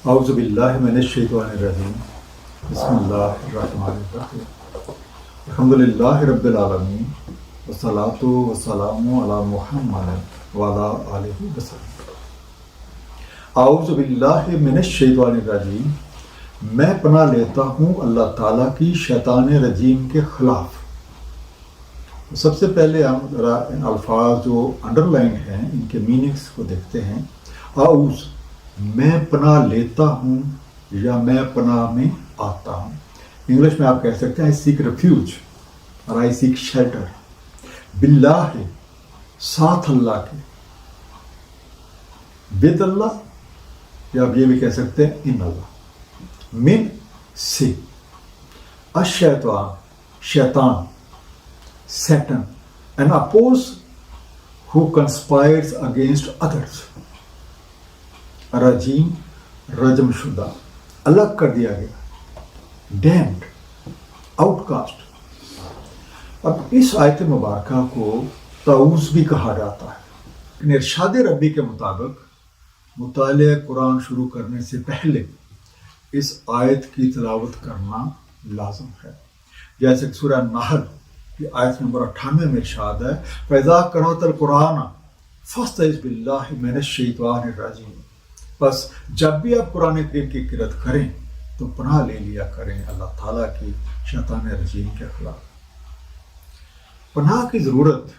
اعوذ باللہ من الشیطان الرجیم بسم اللہ الرحمن الرحیم الحمدللہ رب العالمین والصلاۃ والسلام علی محمد وعلی آلہ وسلم۔ اعوذ باللہ من الشیطان الرجیم، میں پناہ لیتا ہوں اللہ تعالیٰ کی شیطان رجیم کے خلاف۔ سب سے پہلے ہم ذرا ان الفاظ جو انڈر لائن ہیں ان کے میننگس کو دیکھتے ہیں۔ اعوذ، میں پناہ لیتا ہوں یا میں پناہ میں آتا ہوں۔ انگلش میں آپ کہہ سکتے ہیں I seek refuge اور I seek shelter۔ باللہ، ساتھ اللہ کے، with اللہ، یا آپ یہ بھی کہہ سکتے ہیں ان اللہ، من سے، الشیطان، شیطان، Satan, an oppose who conspires against others۔ رجیم، رجم شدہ، الگ کر دیا گیا، damned، آؤٹ کاسٹ۔ اب اس آیت مبارکہ کو طاعوذ بھی کہا جاتا ہے۔ ارشاد ربی کے مطابق مطالعہ قرآن شروع کرنے سے پہلے اس آیت کی تلاوت کرنا لازم ہے، جیسے کہ سورہ نحل کی آیت نمبر 98 میں ارشاد ہے فَإِذَا قَرَأْتَ الْقُرْآنَ فَاسْتَعِذْ بِاللَّهِ مِنَ الشَّيْطَانِ الرَّجِيمِ۔ بس جب بھی آپ قرآن کریم کی قرأت کریں تو پناہ لے لیا کریں اللہ تعالیٰ کی شیطان رجیم کے خلاف۔ پناہ کی ضرورت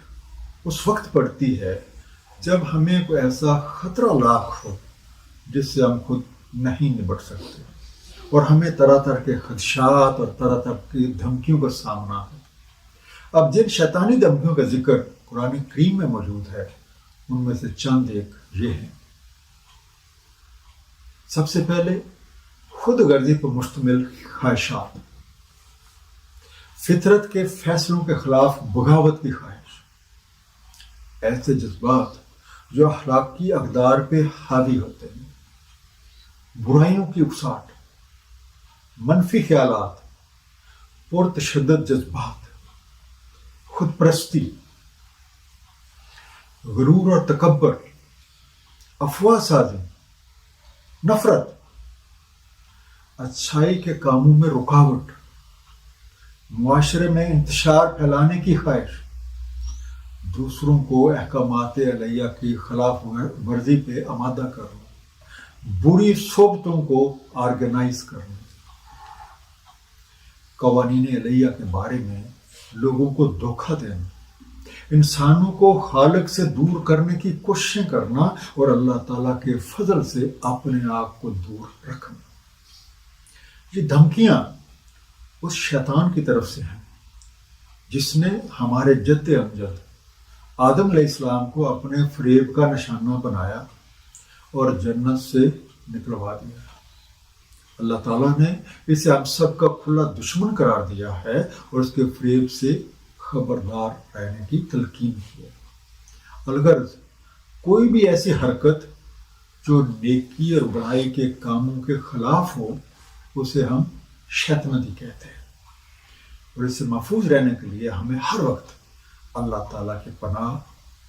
اس وقت پڑتی ہے جب ہمیں کوئی ایسا خطرہ لاحق ہو جس سے ہم خود نہیں نبٹ سکتے، اور ہمیں طرح طرح کے خدشات اور طرح طرح کی دھمکیوں کا سامنا ہے۔ اب جن شیطانی دھمکیوں کا ذکر قرآن کریم میں موجود ہے ان میں سے چند ایک یہ ہیں۔ سب سے پہلے خود غرضی پر مشتمل خواہشات، فطرت کے فیصلوں کے خلاف بغاوت کی خواہش، ایسے جذبات جو اخلاقی اقدار پہ حاوی ہوتے ہیں، برائیوں کی اکساٹ، منفی خیالات، پرتشدد جذبات، خود پرستی، غرور اور تکبر، افواہ سازی، نفرت، اچھائی کے کاموں میں رکاوٹ، معاشرے میں انتشار پھیلانے کی خواہش، دوسروں کو احکامات الہیہ کی خلاف ورزی پہ آمادہ کرنا، بری صحبتوں کو آرگنائز کرنا، قوانین الہیہ کے بارے میں لوگوں کو دھوکہ دینا، انسانوں کو خالق سے دور کرنے کی کوششیں کرنا اور اللہ تعالیٰ کے فضل سے اپنے آپ کو دور رکھنا۔ یہ دھمکیاں اس شیطان کی طرف سے ہیں جس نے ہمارے جد امجد آدم علیہ السلام کو اپنے فریب کا نشانہ بنایا اور جنت سے نکلوا دیا۔ اللہ تعالیٰ نے اسے ہم سب کا کھلا دشمن قرار دیا ہے اور اس کے فریب سے خبردار رہنے کی تلقین کی ہے۔ الغرض کوئی بھی ایسی حرکت جو نیکی اور بڑائی کے کاموں کے خلاف ہو اسے ہم شیطنتی کہتے ہیں، اور اس سے محفوظ رہنے کے لیے ہمیں ہر وقت اللہ تعالیٰ کی پناہ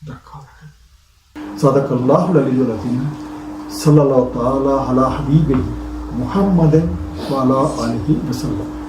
درکار ہے۔ صدق اللہ العلی العظیم، صلی اللہ تعالیٰ علی حبیبہ محمد وعلی آلہ وسلم۔